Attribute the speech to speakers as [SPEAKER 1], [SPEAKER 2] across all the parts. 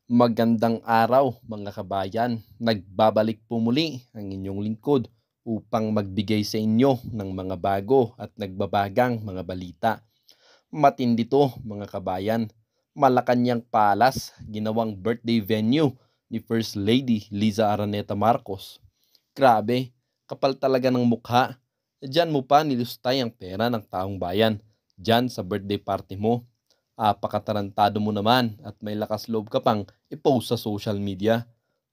[SPEAKER 1] Magandang araw mga kabayan. Nagbabalik po muli ang inyong lingkod upang magbigay sa inyo ng mga bago at nagbabagang mga balita. Matindi to mga kabayan. Malacanang Palace, ginawang birthday venue ni First Lady Liza Araneta Marcos. Grabe, kapal talaga ng mukha. Diyan mo pa nilustay ang pera ng taong bayan. Diyan sa birthday party mo. Apakatarantado mo naman at may lakas loob ka pang i-post sa social media.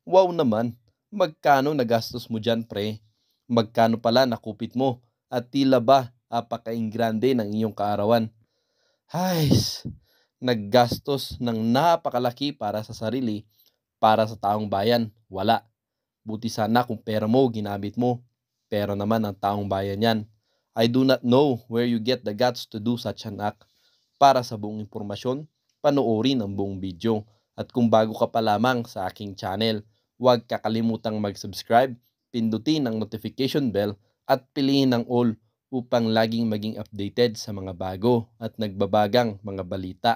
[SPEAKER 1] Wow naman, magkano nagastos mo dyan pre? Magkano pala nakupit mo? At tila ba apaka-ingrande ng iyong kaarawan? Hays, naggastos ng napakalaki para sa sarili, para sa taong bayan, wala. Buti sana kung pera mo ginamit mo. Pero naman ang taong bayan yan. I do not know where you get the guts to do such an act. Para sa buong impormasyon, panoorin ang buong video. At kung bago ka pa lamang sa aking channel, huwag kakalimutang mag-subscribe, pindutin ang notification bell at piliin ang all upang laging maging updated sa mga bago at nagbabagang mga balita.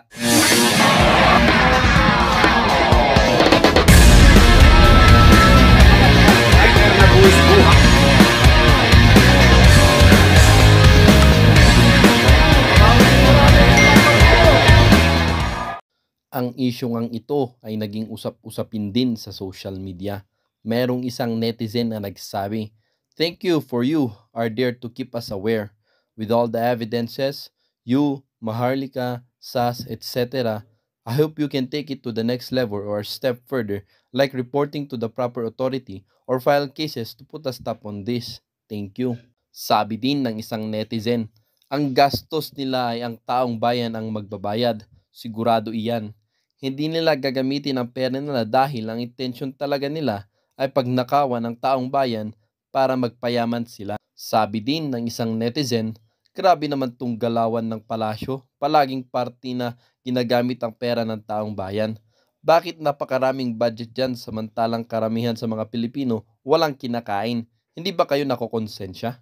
[SPEAKER 1] Ang isyong ang ito ay naging usap-usapin din sa social media. Merong isang netizen na nagsabi, "Thank you for you are there to keep us aware. With all the evidences, you, Maharlika, SAS, etc., I hope you can take it to the next level or a step further like reporting to the proper authority or file cases to put a stop on this. Thank you." Sabi din ng isang netizen, ang gastos nila ay ang taong bayan ang magbabayad. Sigurado iyan. Hindi nila gagamitin ang pera nila dahil ang intensyon talaga nila ay pagnakawan ng taong bayan para magpayaman sila. Sabi din ng isang netizen, grabe naman tong galawan ng palasyo, palaging party na ginagamit ang pera ng taong bayan. Bakit napakaraming budget dyan samantalang karamihan sa mga Pilipino walang kinakain? Hindi ba kayo nakokonsensya?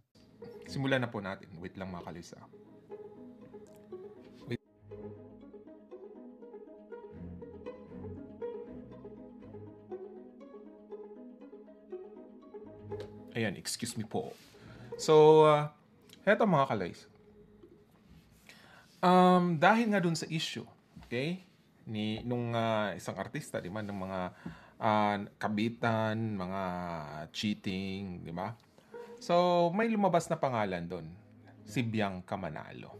[SPEAKER 2] Simulan na po natin. Wait lang mga kalisa. Ayan, excuse me po. So, heto mga kalays. Dahil nga dun sa issue, okay, nung isang artista, di ba, ng mga kabitan, mga cheating, di ba? So, may lumabas na pangalan dun, si Bianca Manalo.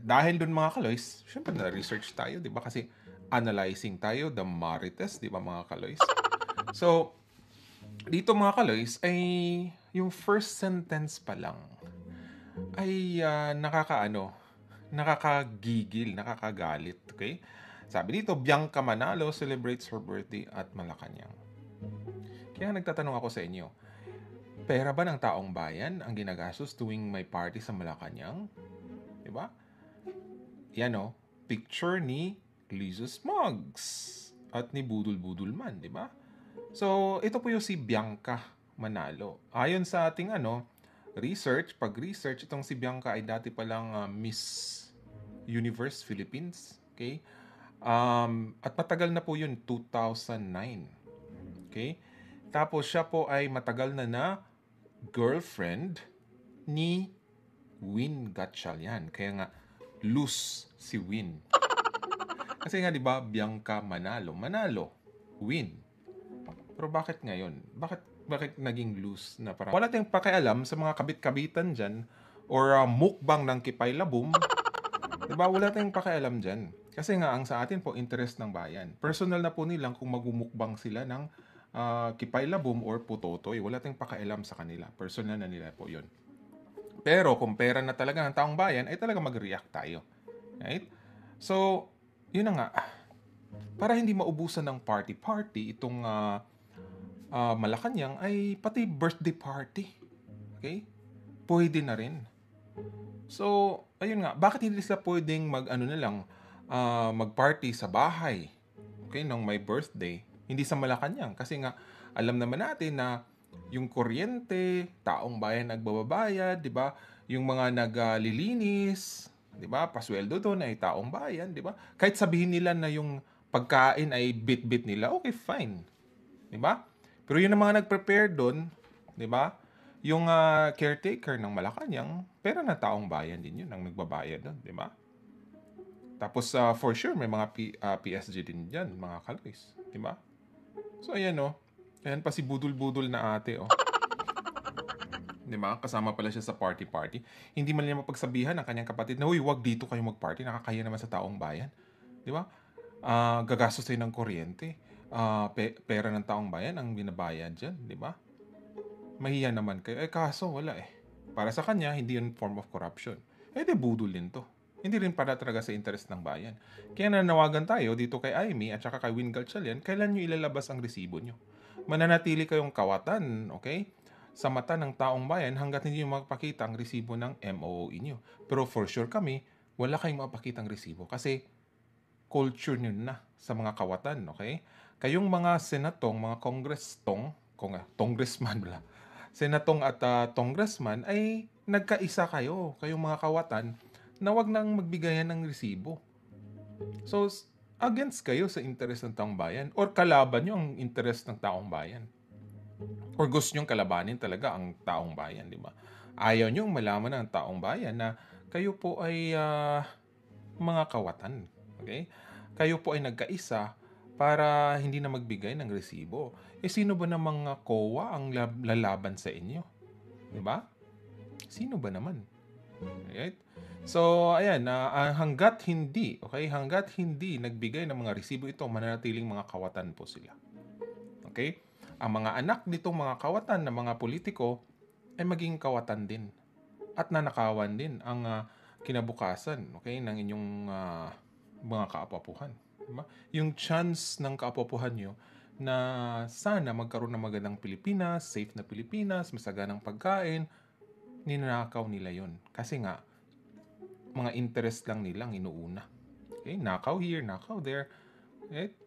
[SPEAKER 2] Dahil dun mga kaloys, syempre na-research tayo, di ba? Kasi analyzing tayo, the Marites, di ba mga kaloys? So, dito mga kaloys, ay yung first sentence pa lang ay nakakagigil, nakakagalit, okay? Sabi dito, Bianca Manalo celebrates her birthday at Malacanang. Kaya nagtatanong ako sa inyo, pera ba ng taong bayan ang ginagastos tuwing may party sa Malacanang? Diba? Yan o, picture ni Lizos Mugs at ni Budul Budul Man, diba? So, ito po yung si Bianca Manalo. Ayon sa ating pag-research, itong si Bianca ay dati palang Miss Universe Philippines. Okay? At matagal na po yun, 2009. Okay? Tapos siya po ay matagal na girlfriend ni Win Gatchalian. Kaya nga, loose si Win. Kasi nga, di ba, Bianca Manalo. Manalo, Win. Pero bakit ngayon? Bakit naging loose na parang wala tayong pakialam sa mga kabit-kabitan dyan or mukbang ng Kipay Labum? Diba? Wala tayong pakialam dyan. Kasi nga, ang sa atin po, interest ng bayan. Personal na po nilang kung magumukbang sila ng Kipay Labum or Putotoy. Wala tayong pakialam sa kanila. Personal na nila po yun. Pero kung pera na talaga ng taong bayan, ay talaga mag-react tayo. Right? So, yun na nga. Para hindi maubusan ng party-party itong Malacanang ay pati birthday party. Okay? Pwede na rin. So, ayun nga, bakit hindi sila pwedeng mag-party sa bahay? Okay, nung may birthday, hindi sa Malacanang. Kasi nga, alam naman natin na yung kuryente, taong bayan nagbabayad, di ba? Yung mga naglilinis, di ba? Pasweldo doon ay taong bayan, di ba? Kahit sabihin nila na yung pagkain ay bit-bit nila, okay, fine. 'Di ba? Pero yun ang mga nag-prepare doon, 'di ba? Yung caretaker ng Malacanang, pera ng taong bayan din yun ang nagbabayad doon, 'di ba? Tapos for sure may mga PSG din diyan, mga kaloys, 'di ba? So ayan oh. Ayan pa si budol-budol na ate oh. 'Di ba? Kasama pala siya sa party-party. Hindi man niya mapagsabihan ng kanyang kapatid na, "Uy, wag dito kayo mag-party, nakakaya naman sa taong bayan." 'Di ba? Gagastos tayo ng kuryente. Pera ng taong bayan ang binabayad diyan, 'di ba? Mahiya naman kayo. Kaso wala eh. Para sa kanya, hindi yun form of corruption. De budol din to. Hindi rin para talaga sa interest ng bayan. Kaya nanawagan tayo dito kay Amy at saka kay Win Gatchalian, kailan nyo ilalabas ang resibo nyo? Mananatili kayong kawatan, okay? Sa mata ng taong bayan hanggat hindi nyo makapakita ang resibo ng MOOE nyo. Pero for sure kami, wala kayong makapakita ang resibo kasi culture nyo na sa mga kawatan, okay? Kayong mga senatong, mga congressman wala. Senatong at congressman ay nagkaisa kayo, kayong mga kawatan, na wag nang magbigayan ng resibo. So, against kayo sa interest ng taong bayan or kalaban nyo ang interest ng taong bayan. Or gusto nyong kalabanin talaga ang taong bayan, di ba? Ayaw nyong malaman ng taong bayan na kayo po ay mga kawatan. Okay? Kayo po ay nagkaisa para hindi na magbigay ng resibo. Sino ba namang COA ang lalaban sa inyo? Di ba? Sino ba naman? Right? So, ayan, hanggat hindi nagbigay ng mga resibo ito, mananatiling mga kawatan po sila. Okay? Ang mga anak nitong mga kawatan na mga politiko ay maging kawatan din. At nanakawan din ang kinabukasan, okay, ng inyong mga kaapapuhan. Diba? Yung chance ng kaapapuhan nyo na sana magkaroon ng magandang Pilipinas, safe na Pilipinas, masaganang pagkain, ninanakaw nila yon. Kasi nga, mga interest lang nilang inuuna. Okay? Nakaw here, nakaw there.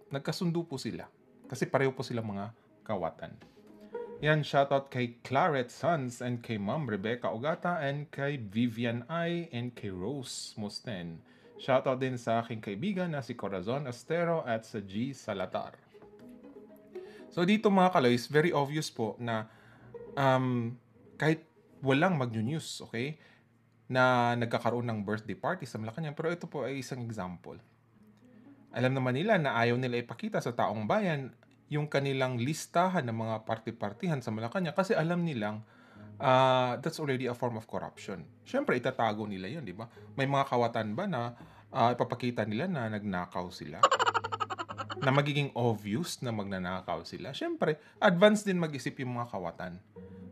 [SPEAKER 2] Nagkasundo po sila. Kasi pareho po sila mga kawatan. Yan, shoutout kay Claret Sons and kay Ma'am Rebecca Ogata and kay Vivian I and kay Rose Mosten. Shoutout din sa aking kaibigan na si Corazon Astero at sa G. Salatar. So dito mga kaloys, very obvious po na kahit walang mag-news, okay, na nagkakaroon ng birthday party sa Malacanang, pero ito po ay isang example. Alam naman nila na ayaw nila ipakita sa taong bayan yung kanilang listahan ng mga party-partihan sa Malacanang kasi alam nilang that's already a form of corruption. Siyempre, itatago nila yun, di ba? May mga kawatan ba na ipapakita nila na nagnakaw sila? Na magiging obvious na magnanakaw sila? Siyempre, advance din mag-isip yung mga kawatan.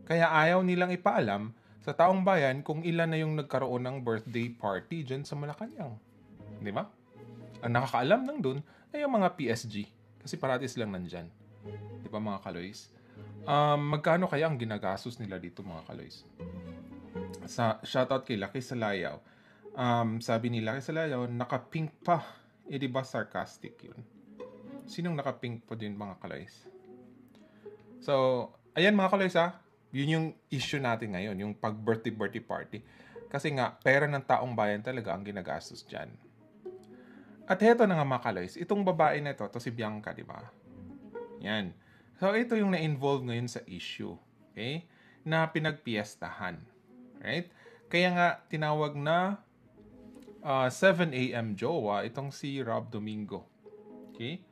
[SPEAKER 2] Kaya ayaw nilang ipaalam sa taong bayan kung ilan na yung nagkaroon ng birthday party dyan sa Malacanang. Di ba? Ang nakakaalam lang dun ay yung mga PSG. Kasi parati silang nandyan. Di ba mga kaloys? Magkano kaya ang ginagastos nila dito mga kaloys? Shoutout kay Lucky Salayaw. Sabi ni Lucky Salayaw, naka-pink pa. Di ba sarcastic yun? Sinong naka-pink pa din mga kaloys? So, ayan mga kaloys yun yung issue natin ngayon, yung pag-birthday party. Kasi nga, pera ng taong bayan talaga ang ginagastos dyan. At heto na nga mga kaloys, itong babae na ito, to si Bianca, di ba? Yan. So, ito yung na-involve ngayon sa issue. Okay? Na pinagpiestahan. Right? Kaya nga, tinawag na 7 a.m. jowa itong si Rob Domingo. Okay?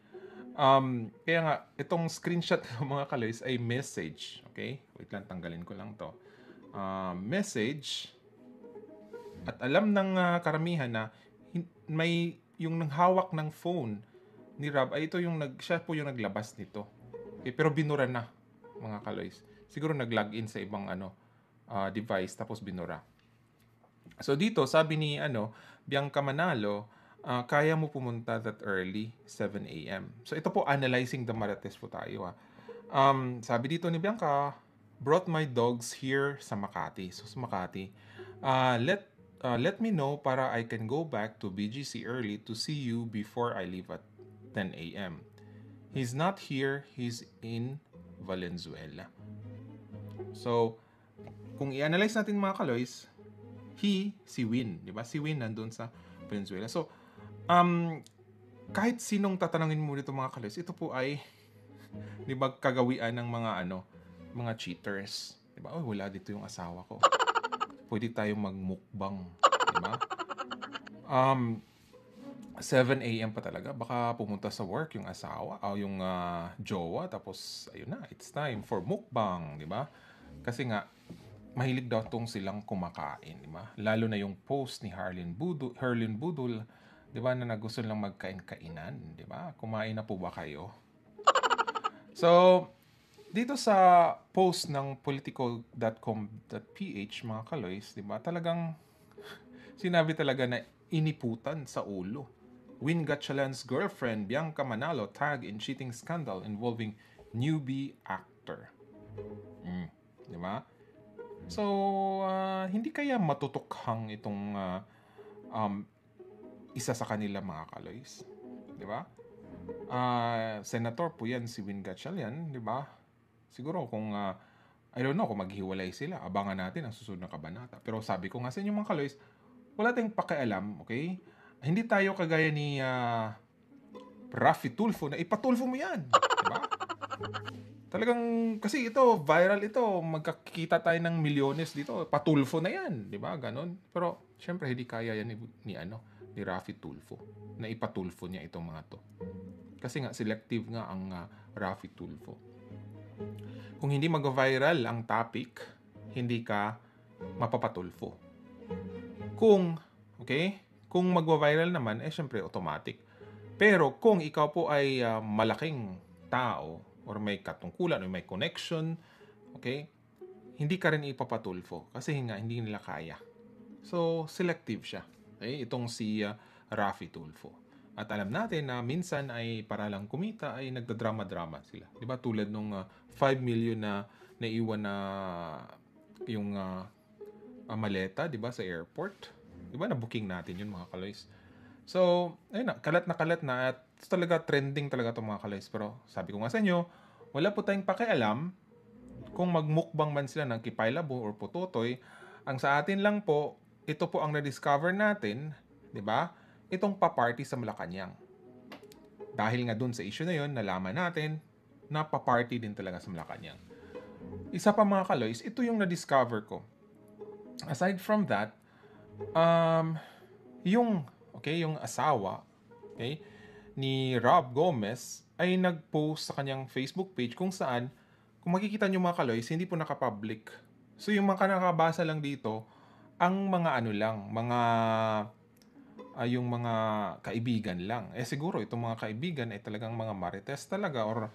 [SPEAKER 2] Kaya nga, itong screenshot ng mga kaloys ay message. Okay? Wait lang, tanggalin ko lang to. Message. At alam ng karamihan na may yung nanghawak ng phone ni Rob ay siya po yung naglabas nito. Okay? Pero binura na, mga kaloys. Siguro nag-login sa ibang device tapos binura. So dito, sabi ni Bianca Manalo, kaya mo pumunta that early, 7 a.m. So ito po, analyzing the Marites po tayo. Sabi dito ni Bianca, brought my dogs here sa Makati. So sa Makati, let me know para I can go back to BGC early to see you before I leave at 10 a.m. He's not here, he's in Valenzuela. So, kung i-analyze natin mga kaloys, si Win, di ba? Si Win nandun sa Valenzuela. So, kahit sinong tatanungin mo dito mga kaloys, ito po ay, di ba, kagawian ng mga cheaters. Di ba? Oh, wala dito yung asawa ko. Pwede tayong magmukbang. Di ba? 7 a.m. pa talaga. Baka pumunta sa work yung asawa o yung jowa. Tapos, ayun na, it's time for mukbang. Di ba? Kasi nga, mahilig daw tong silang kumakain. Di ba? Lalo na yung post ni Herlin Budul, di ba, na gusto lang magkain-kainan. Di ba? Kumain na po ba kayo? So, dito sa post ng politico.com.ph, mga kaloys, di ba, talagang sinabi talaga na iniputan sa ulo. Win Gatchalan's girlfriend, Bianca Manalo, tag in cheating scandal involving newbie actor. Di ba? So, hindi kaya matutukhang itong isa sa kanila, mga kaloys. Di ba? Senator po yan, si Win Gatchalian, di ba? Siguro kung, I don't know, kung maghiwalay sila, abangan natin ang susunod na kabanata. Pero sabi ko nga sa inyo, mga kaloys, wala tayong pakialam, okay? Hindi tayo kagaya ni Raffy Tulfo na ipatulfo mo yan. Diba? Talagang, kasi ito, viral ito, magkakita tayo ng milyones dito, patulfo na yan. Diba? Ganon. Pero, syempre, hindi kaya yan ni Raffy Tulfo na ipatulfo niya itong mga to. Kasi nga, selective nga ang Raffy Tulfo. Kung hindi mag-viral ang topic, hindi ka mapapatulfo. Kung mag-viral naman, syempre automatic. Pero kung ikaw po ay malaking tao or may katungkulan or may connection, hindi ka rin ipapatulfo kasi nga hindi nila kaya. So, selective siya. Itong si Raffy Tulfo. At alam natin na minsan ay para lang kumita ay nagdadrama-drama sila. 'Di ba? Tulad nung 5 million na naiwan na yung maleta, 'di ba, sa airport. 'Di ba, na-booking natin 'yun, mga kaloys. So, ayun na, kalat na at talaga trending talaga 'tong mga kaloys. Pero sabi ko nga sa inyo, wala po tayong pakialam kung magmukbang man sila ng kipailabo or putotoy. Ang sa atin lang po, ito po ang na-discover natin, 'di ba? Itong pa-party sa Malacanang. Dahil nga dun sa issue na yun, nalaman natin na pa-party din talaga sa Malacanang. Isa pa, mga kaloys, ito yung na-discover ko. Aside from that, yung asawa, ni Rob Gomez ay nag-post sa kanyang Facebook page kung saan, kung makikita nyo, mga kaloys, hindi po naka-public. So yung mga nakabasa lang dito, ang mga yung mga kaibigan lang. Siguro itong mga kaibigan ay talagang mga marites talaga or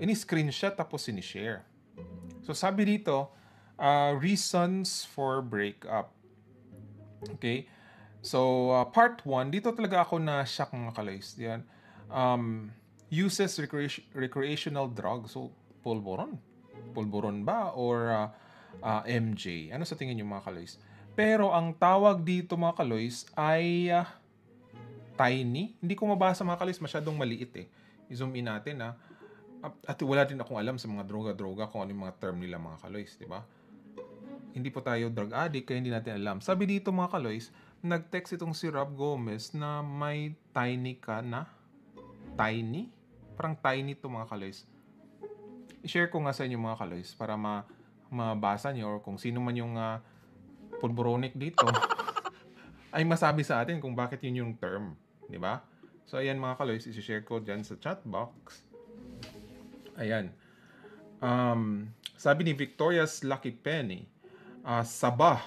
[SPEAKER 2] ini-screenshot tapos sinishare. So sabi dito, reasons for breakup. So part 1, dito talaga ako na-shock, mga kaloys. Yan. Uses recreational drugs. So pulburon. Pulburon ba or MJ? Ano sa tingin niyo, mga kaloys? Pero ang tawag dito, mga kaloys, ay tiny. Hindi ko mabasa, mga kaloys, masyadong maliit eh. I-zoom in natin at wala din akong alam sa mga droga-droga kung ano yung mga term nila, mga kaloys, di ba? Hindi po tayo drug addict kaya hindi natin alam. Sabi dito, mga kaloys, nag-text itong si Rob Gomez na may tiny ka na. Tiny? Parang tiny to, mga kaloys. I-share ko nga sa inyo, mga kaloys, para mabasa nyo or kung sino man yung pulboronic dito ay masabi sa atin kung bakit yun yung term, di ba? So ayan, mga kaloys, i-share ko dyan sa chat box. Ayan. Sabi ni Victoria's Lucky Penny, Sabah.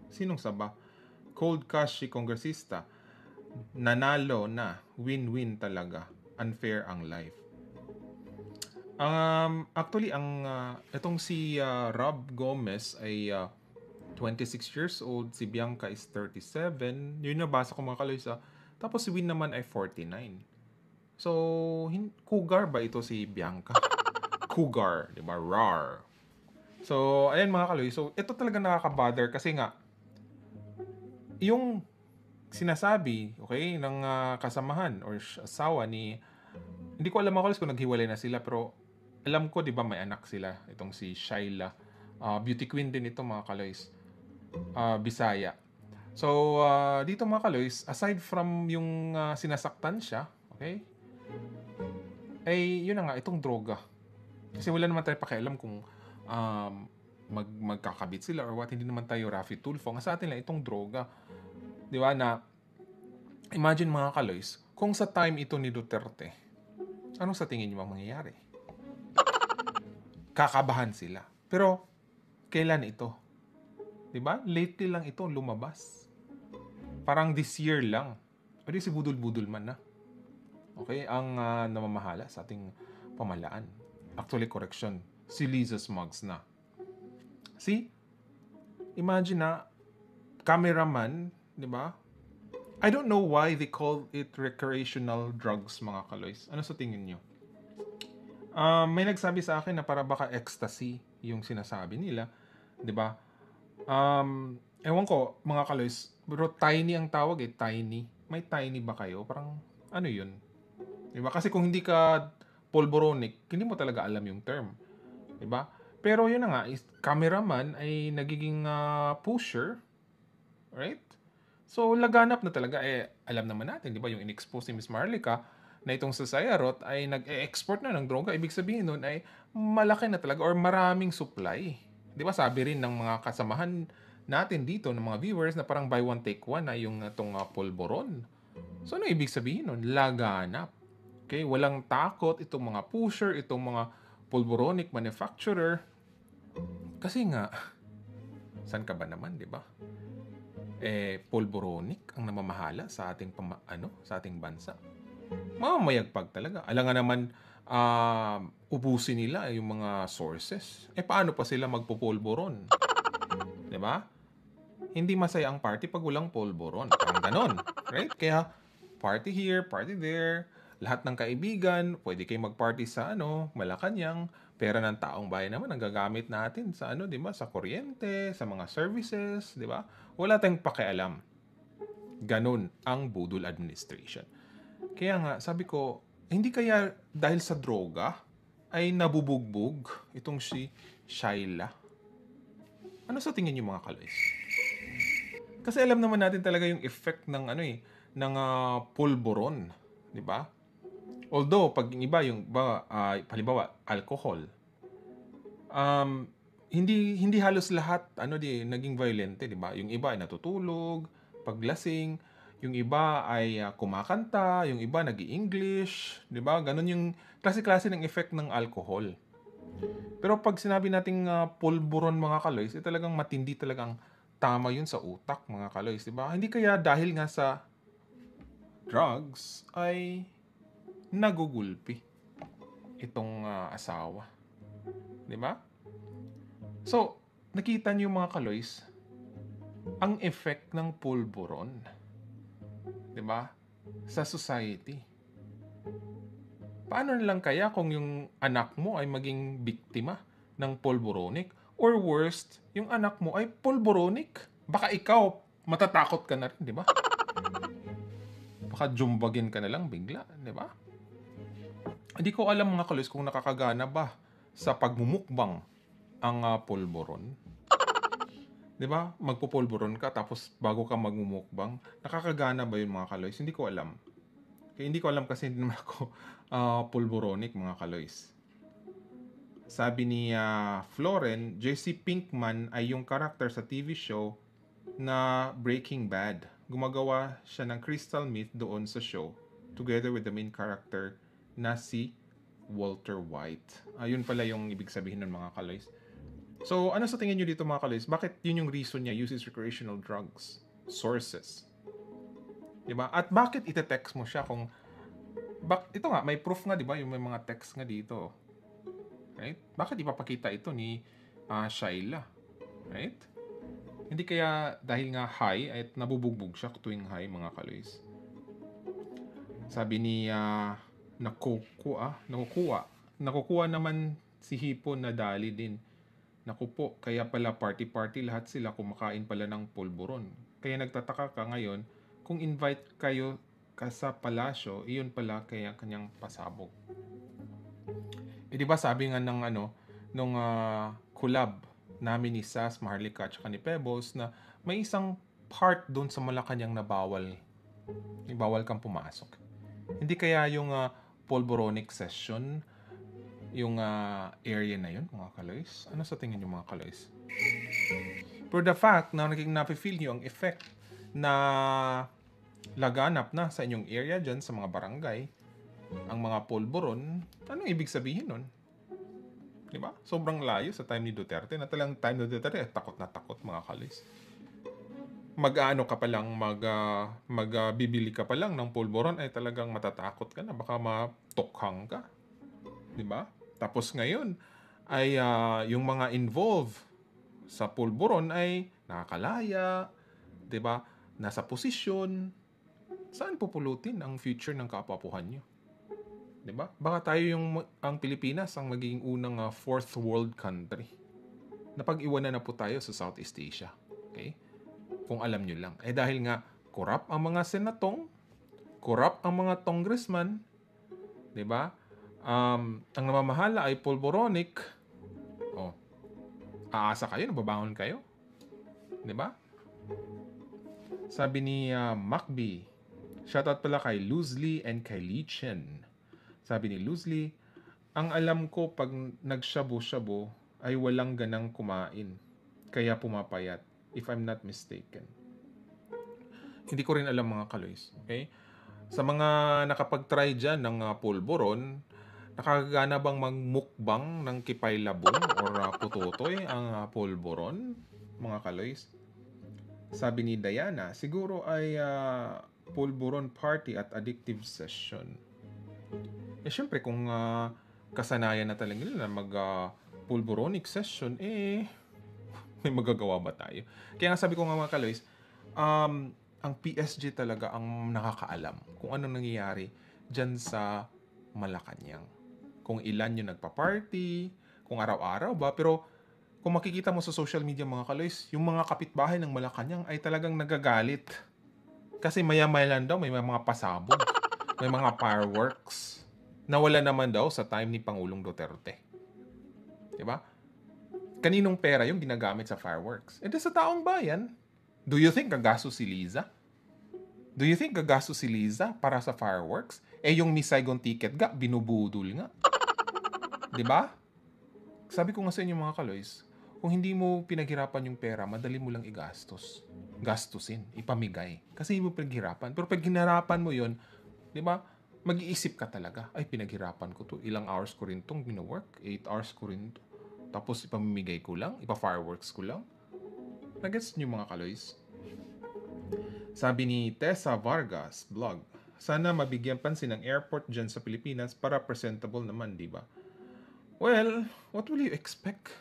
[SPEAKER 2] Sinong Sabah? Cold cash si kongresista. Nanalo na. Win-win talaga. Unfair ang life. Actually, itong si Rob Gomez ay 26 years old. Si Bianca is 37. Yun nabasa ko, mga kaloys. Tapos si Win naman ay 49. So, cougar ba ito si Bianca? Cougar, di ba? Rar. So, ayan, mga kaloys. So, ito talaga nakaka-bother kasi nga, yung sinasabi, ng kasamahan or asawa ni, hindi ko alam, mga kaloys, kung naghiwalay na sila, pero alam ko, di ba, may anak sila. Itong si Shyla. Beauty queen din ito, mga kaloys. Bisaya. So, dito mga kaloys, aside from yung sinasaktan siya, okay, ay yun na nga, itong droga. Kasi wala naman tayo pakialam kung um, magkakabit sila or what. Hindi naman tayo Rafi Tulfo. Ang sa atin lang itong droga. Di ba na, imagine mga kaloys, kung sa time ito ni Duterte, anong sa tingin niyo ang mangyayari? Kakabahan sila. Pero, kailan ito? Di ba? Lately lang ito lumabas. Parang this year lang. O di si Budol-Budol man na. Okay? Ang namamahala sa ating pamalaan. Actually, correction. Si Liza Smugs na. See? Imagine na, cameraman, di ba? I don't know why they call it recreational drugs, mga kaloys. Ano sa tingin nyo? May nagsabi sa akin na para baka ecstasy yung sinasabi nila. Di ba? Ewan ko, mga kaloys, pero tiny ang tawag eh, tiny. May tiny ba kayo? Parang, ano yun? Diba? Kasi kung hindi ka polboronic, hindi mo talaga alam yung term. Diba? Pero yun na nga, cameraman ay nagiging pusher. Right? So, laganap na talaga. Alam naman natin, di ba, yung in-expose ni Miss Marlica na itong sa Sayarot ay nag-export na ng droga. Ibig sabihin nun ay malaki na talaga or maraming supply. Di ba, sabi rin ng mga kasamahan natin dito, ng mga viewers, na parang buy one take one na yung itong polvoron. So, ano ibig sabihin nun? Laganap. Okay? Walang takot itong mga pusher, itong mga polvoronic manufacturer. Kasi nga, saan ka ba naman, di ba? Polvoronic ang namamahala sa ating sa ating bansa. Mamamayagpag talaga. Alam nga naman, ubusin nila yung mga sources. Paano pa sila magpopolvoron? Di ba? Hindi masaya ang party pag walang polvoron. Parang ganon. Right? Kaya, party here, party there. Lahat ng kaibigan, pwede kayo mag-party sa Malacanang. Pera ng taong bayan naman ang gagamit natin sa di ba? Sa kuryente, sa mga services, di ba? Wala tayong pakialam. Ganon ang budol administration. Kaya nga, sabi ko, hindi kaya dahil sa droga ay nabubugbog itong si Shaila? Ano sa tingin niyo, mga kaloys? Kasi alam naman natin talaga yung effect ng ng pulburon, di ba? Although pag iba yung halimbawa alcohol, hindi halos lahat naging violente, di ba? Yung iba ay natutulog, paglasing, yung iba ay kumakanta, yung iba nag-i-English, di ba? Ganun yung klase-klase ng effect ng alcohol. Pero pag sinabi nating pulburon, mga kaloys, talagang matindi, talagang tama yun sa utak, mga kaloys, di ba? Hindi kaya dahil nga sa drugs ay nagugulpi itong asawa. Di ba? So, nakita niyo, mga kaloys, ang effect ng pulburon, di ba, sa society. Paano lang kaya kung yung anak mo ay maging biktima ng pulboronic? Or worst, yung anak mo ay pulboronic? Baka ikaw, matatakot ka na rin, di ba? Baka jumbagin ka na lang bigla, di ba? Hindi ko alam, mga kaloys, kung nakakagana ba sa pagmumukbang ang pulboron. Di ba? Magpupulboron ka tapos bago ka magmumukbang. Nakakagana ba yun, mga kaloys? Hindi ko alam. Kaya hindi ko alam kasi hindi naman ako pulboronic, mga kaloys. Sabi ni Floren, Jesse Pinkman ay yung karakter sa TV show na Breaking Bad. Gumagawa siya ng crystal meth doon sa show together with the main character na si Walter White. Yun pala yung ibig sabihin ng mga kaloys. So, ano sa tingin nyo dito, mga kaloys? Bakit yun yung reason niya uses recreational drugs? Sources. Diba? At bakit ite-text mo siya kung... ito nga, may proof nga, diba? Yung may mga text nga dito. Right? Bakit ipapakita ito ni Shaila? Right? Hindi kaya dahil nga high at nabubugbog siya tuwing high, mga kaloys. Sabi ni nakukuha naman si Hipon na dali din. Naku po, kaya pala party-party lahat sila kumakain pala ng pulburon. Kaya nagtataka ka ngayon kung invite kayo ka sa palasyo, iyon pala kaya kanyang pasabog. Di ba sabi nga ng nung collab namin ni Sas, Maharlika at saka ni Pebbles na may isang part doon sa Malacanang na bawal kang pumasok? Hindi kaya yung Polvoronic session, yung area na yun, mga kaloys? Ano sa tingin nyo, mga kaloys? For the fact na nafe-feel nyo ang effect na laganap na sa inyong area dyan sa mga barangay, ang mga polvoron, ano ibig sabihin nun? Diba? Sobrang layo sa time ni Duterte. Na talagang time ni Duterte, takot na takot, mga kaloys. Mag-ano ka pa lang, bibili ka pa lang ng polvoron, ay talagang matatakot ka na. Baka matokhang ka. Diba? Tapos ngayon, ay yung mga involved sa polvoron ay nakakalaya, diba? Nasa posisyon. Saan pupulutin ang future ng kapapuhan nyo? Diba? Baka tayo ang Pilipinas ang magiging unang fourth world country. Napag-iwanan na po tayo sa Southeast Asia. Okay? Kung alam nyo lang. Dahil nga, corrupt ang mga senatong, corrupt ang mga congressman, diba? Ang namamahala ay polvoronic. Aasa kayo, nababangon kayo. Diba? Sabi ni Macby, shoutout pala kay Luzli and kay Lee Chen. Sabi ni Luzli, ang alam ko pag nagshabu-shabu ay walang ganang kumain. Kaya pumapayat, if I'm not mistaken. Hindi ko rin alam, mga kaloys. Okay? Sa mga nakapag-try dyan ng polvoron, nakagana bang magmukbang ng kipay labong or putotoy ang polvoron, mga kaloys? Sabi ni Diana, siguro ay polvoron party at addictive session. Syempre kung kasanayan na talaga nila na mag-polvoronic session, may magagawa ba tayo? Kaya nga sabi ko nga, mga kaloys, ang PSG talaga ang nakakaalam kung ano nangyayari dyan sa Malacanang. Kung ilan yung nagpa-party, kung araw-araw ba. Pero kung makikita mo sa social media, mga kaloys, yung mga kapitbahay ng Malacanang ay talagang nagagalit. Kasi maya-maya lang daw may mga pasabog, may mga fireworks na wala naman daw sa time ni Pangulong Duterte. Diba? Kaninong pera yung ginagamit sa fireworks? Sa taong bayan. Do you think gagastos si Liza? Do you think gagastos si Liza para sa fireworks? Yung Miss Saigon ticket binubudol nga. Diba? Sabi ko nga sa inyo, mga kaloys, kung hindi mo pinaghirapan yung pera, madali mo lang igastos. Gastusin, ipamigay. Kasi hindi mo pinaghirapan. Pero pag hinarapan mo yun, diba, mag-iisip ka talaga, ay pinaghirapan ko to. Ilang hours ko rin tong gina-work. 8 hours ko rin to. Tapos ipamimigay ko lang, ipa-fireworks ko lang. Nagets niyo, mga kaloys? Sabi ni Tessa Vargas, blog, sana mabigyan pansin ng airport dyan sa Pilipinas para presentable naman, di ba? Well, what will you expect?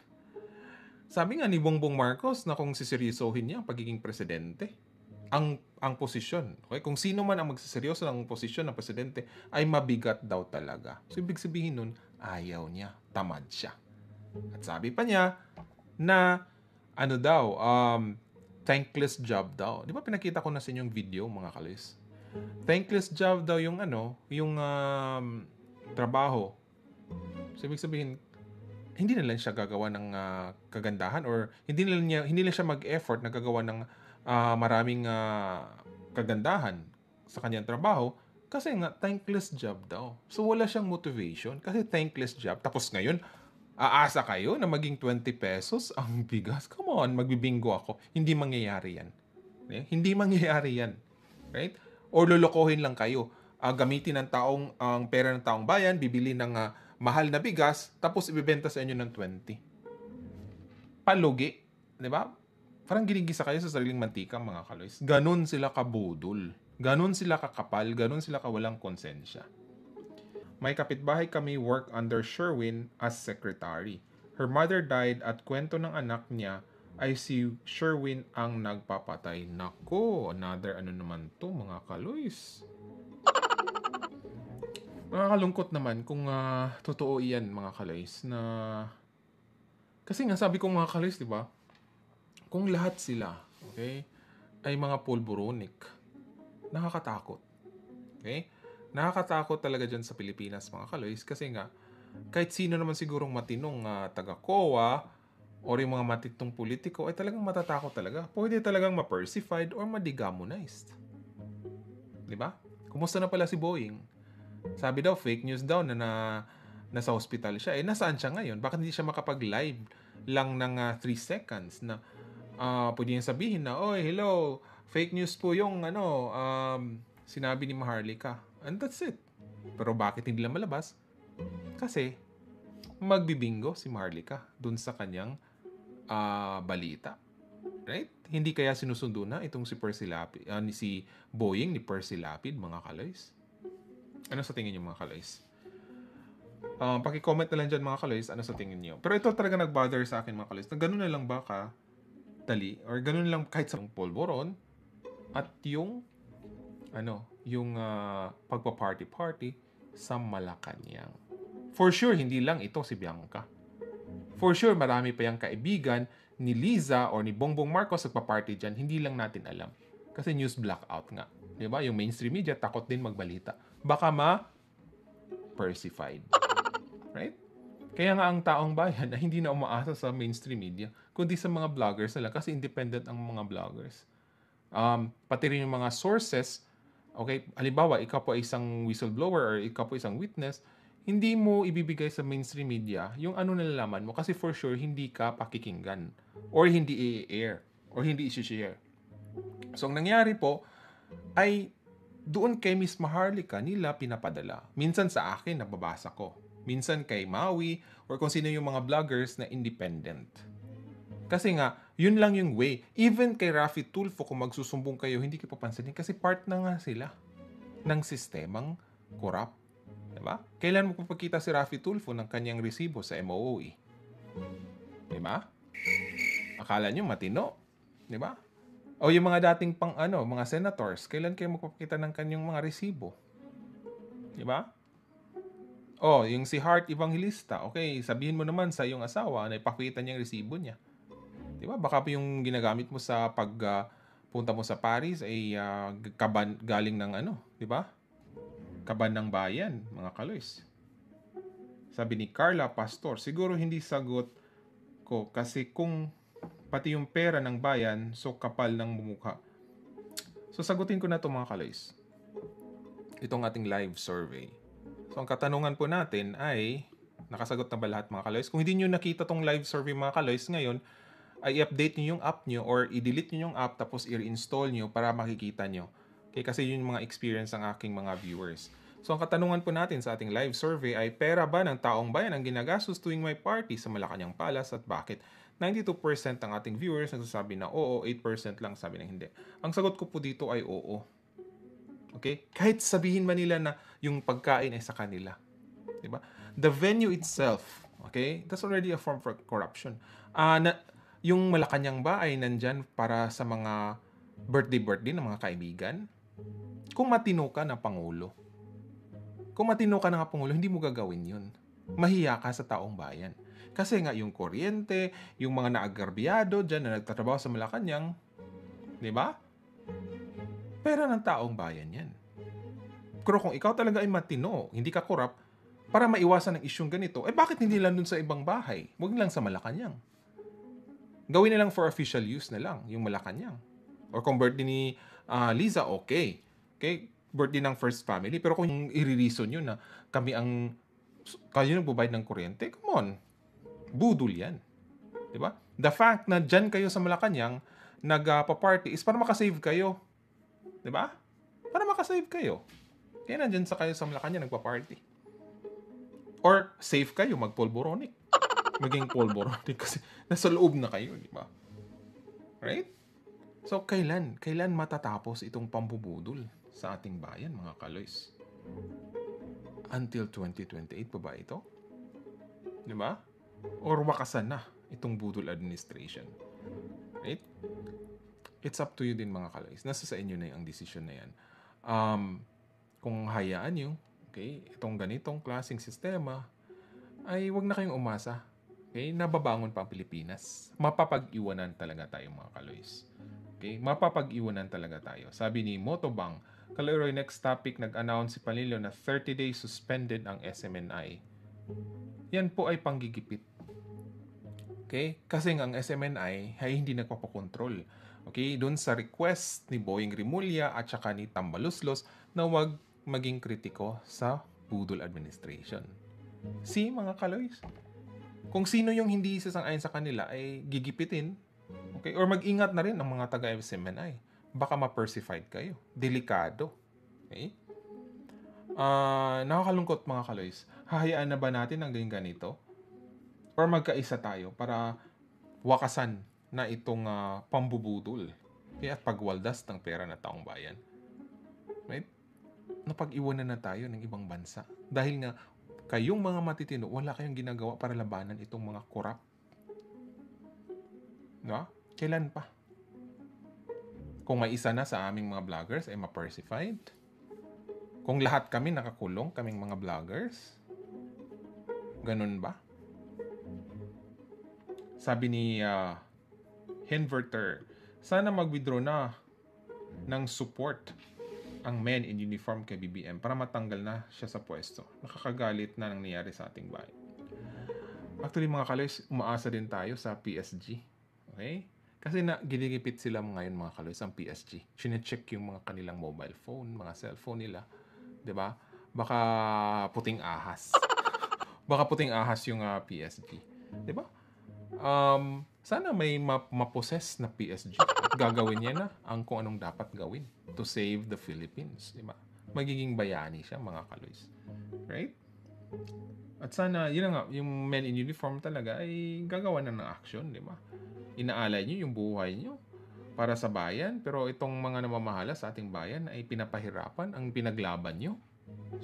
[SPEAKER 2] Sabi nga ni Bongbong Marcos na kung siseryosohin niya ang pagiging presidente, ang posisyon, okay? Kung sino man ang magsiseryoso ng posisyon ng presidente, ay mabigat daw talaga. So, ibig sabihin nun, ayaw niya, tamad siya. At sabi pa niya na thankless job daw. Di ba pinakita ko na sa inyong video, mga kalis? Thankless job daw yung trabaho. So, ibig sabihin, hindi na lang siya gagawa ng kagandahan or hindi lang siya mag-effort na gagawa ng maraming kagandahan sa kanyang trabaho kasi nga thankless job daw. So, wala siyang motivation kasi thankless job. Tapos ngayon, aasa kayo na maging 20 pesos ang bigas? Come on, magbibingo ako. Hindi mangyayari yan. Hindi mangyayari yan. Right? Or lolokohin lang kayo. Gamitin ang pera ng taong bayan, bibili ng mahal na bigas, tapos ibibenta sa inyo ng 20. Palugi. Diba? Parang ginigisa kayo sa sariling mantika, mga kaloys. Ganon sila kabudol. Ganon sila kakapal. Ganon sila kawalang konsensya. May kapitbahay kami work under Sherwin as secretary. Her mother died at kwento ng anak niya ay si Sherwin ang nagpapatay. Nako, another naman to, mga kaloys. Nakakalungkot naman kung totoo iyan, mga kaloys, na kasi nga sabi ko, mga kaloys, di ba? Kung lahat sila, okay, ay mga polvoronic, nakakatakot. Okay? Nakakatakot talaga dyan sa Pilipinas, mga kaloys, kasi nga kahit sino naman sigurong matinong taga-COA or yung mga matitong politiko ay talagang matatakot talaga. Pwede talagang ma-persified or ma-demonized. Diba? Kumusta na pala si Boeing? Sabi daw, fake news daw na nasa hospital siya. Nasaan siya ngayon? Bakit hindi siya makapag-live lang ng 3 seconds na pwede niyang sabihin na, oy, hello, fake news po yung sinabi ni Maharlika. And that's it. Pero bakit hindi lang malabas? Kasi magbibingo si Maharlika dun sa kanyang balita. Right? Hindi kaya sinusundo na itong si Percy Lapid, si Boeing ni Percy Lapid, mga kaloys? Ano sa tingin niyo, mga kaloys? Paki-comment na lang dyan, mga kaloys, ano sa tingin niyo? Pero ito talaga nag-bother sa akin, mga kaloys, na ganun na lang ba ka dali, or ganun lang kahit sa polvoron at yung pagpa-party sa Malacanang. For sure, hindi lang ito si Bianca. For sure, marami pa yung kaibigan ni Liza or ni Bongbong Marcos nagpa-party dyan. Hindi lang natin alam. Kasi news blackout nga. Diba? Yung mainstream media, takot din magbalita. Baka ma-persified. Right? Kaya nga ang taong bayan na hindi na umaasa sa mainstream media, kundi sa mga vloggers na lang. Kasi independent ang mga vloggers. Pati rin yung mga sources, okay, halimbawa, ikaw po isang whistleblower or ikaw po isang witness, hindi mo ibibigay sa mainstream media yung ano nalalaman mo kasi for sure hindi ka pakikinggan or hindi i-air or hindi i-share. So, ang nangyari po ay doon kay Miss Maharlika nila pinapadala. Minsan sa akin, nababasa ko. Minsan kay Maui or kung sino yung mga vloggers na independent. Kasi nga, yun lang yung way. Even kay Raffy Tulfo, kung magsusumbong kayo, hindi kayo papansinin kasi part na nga sila ng sistemang corrupt. Diba? Kailan mo papakita si Raffy Tulfo ng kanyang resibo sa MOOE? Diba? Akala nyo matino? Diba? O yung mga dating mga senators, kailan kayo magpapakita ng kanyang mga resibo? Diba? O, yung si Hart Evangelista, okay, sabihin mo naman sa iyong asawa na ipakita niya yung resibo niya. Diba? Baka po yung ginagamit mo sa punta mo sa Paris ay galing ng diba? Kaban ng bayan, mga kaloys. Sabi ni Carla Pastor, siguro hindi sagot ko kasi kung pati yung pera ng bayan, so kapal ng mumukha. So sagutin ko na to, mga kaloys. Itong ating live survey. So ang katanungan po natin ay, nakasagot na ba lahat, mga kaloys? Kung hindi nyo nakita tong live survey, mga kaloys, ngayon, ay i-update nyo yung app nyo or i-delete nyo yung app tapos i-reinstall nyo para makikita nyo. Okay, kasi yun yung mga experience ng aking mga viewers. So ang katanungan po natin sa ating live survey ay, pera ba ng taong bayan ang ginagastos tuwing may party sa Malacanang Palace at bakit? 92% ng ating viewers nagsasabi na oo, 8% lang sabi na hindi. Ang sagot ko po dito ay oo. Okay? Kahit sabihin man nila na yung pagkain ay sa kanila. Diba? The venue itself, okay? That's already a form for corruption. Yung Malacanang ba ay nandyan para sa mga birthday ng mga kaibigan? Kung matino ka na Pangulo, hindi mo gagawin yun. Mahiya ka sa taong bayan. Kasi nga yung kuryente, yung mga naagarbyado dyan na nagtatrabaho sa Malacanang, di ba? Pera ng taong bayan yan. Pero kung ikaw talaga ay matino, hindi ka korap, para maiwasan ng isyong ganito, bakit hindi lang dun sa ibang bahay? Huwag lang sa Malacanang. Gawin na lang for official use na lang, yung Malacanang. Or kung birthday ni Liza, okay. Okay? Birthday ng first family. Pero kung i-reason yun na kayo nagbabayad ng kuryente, come on. Budol yan. Diba? The fact na dyan kayo sa Malacanang, nagpa-party is para makasave kayo. Diba? Para makasave kayo. Kaya nandyan kayo sa Malacanang, nagpa-party. Or safe kayo, mag-polboronic. Maging polboronic kasi nasa loob na kayo, diba? Right? So, kailan matatapos itong pambubudol sa ating bayan, mga kaloys? Until 2028 pa ba ito? Diba? Or wakasan na itong budol administration? Right? It's up to you din, mga kaloys. Nasa sa inyo na yung decision na yan. Kung hayaan nyo, okay, itong ganitong klaseng sistema, ay wag na kayong umasa. Okay? Nababangon pa ang Pilipinas. Mapapag-iwanan talaga tayo, mga kaloys. Okay? Mapapag-iwanan talaga tayo. Sabi ni Motobang, Kaloy, next topic, nag-announce si Panlilio na 30 days suspended ang SMNI. Yan po ay panggigipit. Okay? Kasi nga ang SMNI ay hindi nagpapakontrol. Okay? Doon sa request ni Boying Rimulya at saka ni Tambaluslos na wag maging kritiko sa budol administration. See, mga kaloys? Kung sino yung hindi sasang-ayon sa kanila ay gigipitin. Okay? Or mag-ingat na rin ang mga taga-SMNI. Baka ma-persified kayo. Delikado. Okay? Nakakalungkot, mga kaloys. Hahayaan na ba natin ang ganito? Or magkaisa tayo para wakasan na itong pambubudol at pagwaldas ng pera na taong bayan? Right? Napag-iwanan na tayo ng ibang bansa. Dahil nga, kayong mga matitino, wala kayong ginagawa para labanan itong mga korap. Diba? Kailan pa? Kung may isa na sa aming mga vloggers ay ma-persified. Kung lahat kami nakakulong, kaming mga vloggers. Ganun ba? Sabi ni Henverter, sana mag-withdraw na ng support ang men in uniform kay BBM para matanggal na siya sa pwesto. Nakakagalit na nangyayari sa ating bayan. Actually, mga kaloys, umaasa din tayo sa PSG. Okay? Kasi ginigipit sila ngayon, mga kaloys, ang PSG. Sinecheck yung mga kanilang mobile phone, mga cellphone nila. 'Di ba? Baka puting ahas. Baka puting ahas yung PSG. 'Di ba? Sana may maposes na PSG at gagawin niya na ang kung anong dapat gawin to save the Philippines, di ba? Magiging bayani siya, mga kaloys. Right? At sana, yun nga, yung men in uniform talaga ay gagawa na ng action, di ba? Inaalay niyo yung buhay niyo para sa bayan, pero itong mga namamahala sa ating bayan ay pinapahirapan ang pinaglaban niyo.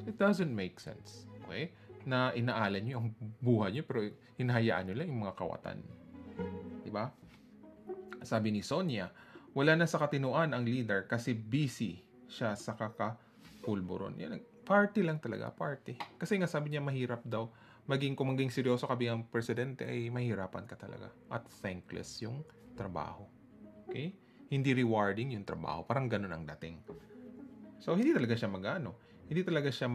[SPEAKER 2] It doesn't make sense. Okay? Na inaalay niyo ang buhay niyo pero hinahayaan niyo lang yung mga kawatan. Diba? Sabi ni Sonia, wala na sa katinuan ang leader kasi busy siya sa kakapulburon. Yan, party lang talaga, party. Kasi nga sabi niya mahirap daw. Kung maging seryoso ka bilang presidente ay mahirapan ka talaga. At thankless yung trabaho. Okay? Hindi rewarding yung trabaho. Parang ganun ang dating. So, hindi talaga siya hindi talaga siya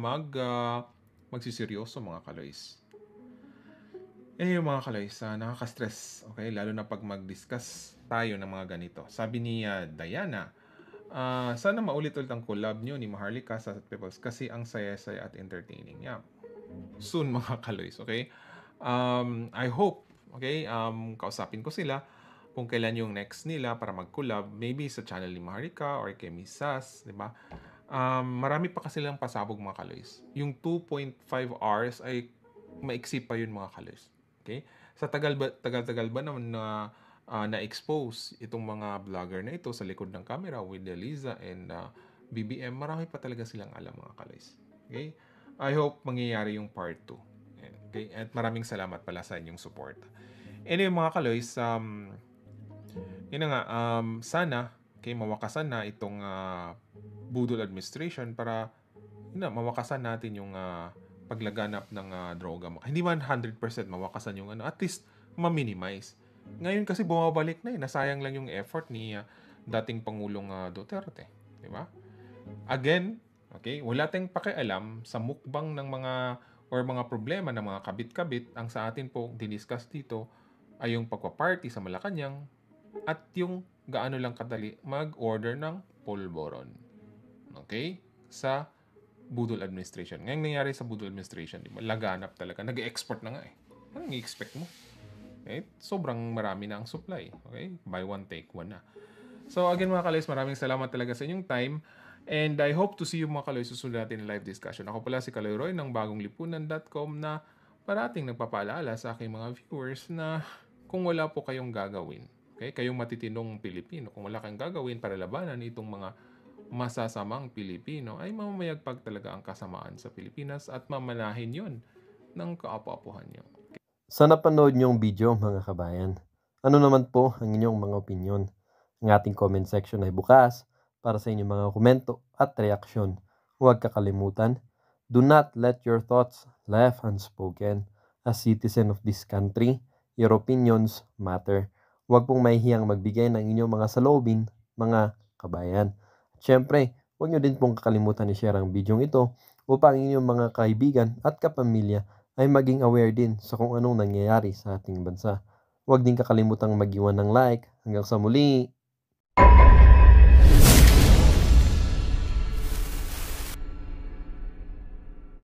[SPEAKER 2] magsiseryoso, mga kaloys. Yung mga kaloys, nakaka-stress, okay? Lalo na pag mag-discuss tayo ng mga ganito. Sabi ni Diana, sana maulit-ulit ang collab nyo ni Maharlika sa Peoples kasi ang saya-saya at entertaining. Yeah. Soon, mga kaloys, okay? I hope, okay, kausapin ko sila kung kailan yung next nila para mag-collab. Maybe sa channel ni Maharlika or kay Miss Sas, di ba? Marami pa kasi lang pasabog, mga kaloys. Yung 2.5 hours ay maiksi pa yun, mga kaloys. Okay? Sa tagal ba naman na na-expose itong mga vlogger na ito sa likod ng camera with Eliza and BBM, marami pa talaga silang alam, mga kaloys. Okay? I hope mangyayari yung part 2. Okay? At maraming salamat pala sa inyong support. Anyway, mga kaloys, yun na nga, sana mawakasan na itong budol administration para mawakasan natin yung paglaganap ng droga. Hindi man 100% mawakasan yung at least ma-minimize. Ngayon kasi bumabalik na nasayang lang yung effort ni dating Pangulong Duterte. Di ba? Again, okay, wala tayong pakialam sa mukbang ng mga problema ng mga kabit-kabit. Ang sa atin po diniscuss dito ay yung pagpa-party sa Malacanang at yung gaano lang kadali mag-order ng pulboron. Okay? Sa budol administration. Ngayong nangyari sa budol administration, di ba? Laganap talaga. Nag-export na nga eh. Anong i-expect mo? Okay? Sobrang marami na ang supply. Okay? Buy one, take one na. So again, mga kaloys, maraming salamat talaga sa inyong time. And I hope to see you, mga kaloys, susunod natin ng live discussion. Ako pala si Kaloy Roy ng bagonglipunan.com na parating nagpapaalala sa aking mga viewers na kung wala po kayong gagawin, okay? Kayong matitinong Pilipino, kung wala kayong gagawin para labanan itong mga masasamang Pilipino, ay mamamayagpag talaga ang kasamaan sa Pilipinas at mamanahin yon ng kaapu-apuhan nyo. Okay.
[SPEAKER 1] Sa napanood niyong video, mga kabayan, ano naman po ang inyong mga opinion? Ang ating comment section ay bukas para sa inyong mga komento at reaksyon. Huwag kakalimutan, do not let your thoughts left unspoken. As citizen of this country, your opinions matter. Huwag pong mahihiyang magbigay ng inyong mga saloobin, mga kabayan. At syempre, huwag nyo din pong kakalimutan i-share ang video ito upang inyong mga kaibigan at kapamilya ay maging aware din sa kung anong nangyayari sa ating bansa. Huwag din kakalimutang mag-iwan ng like. Hanggang sa muli!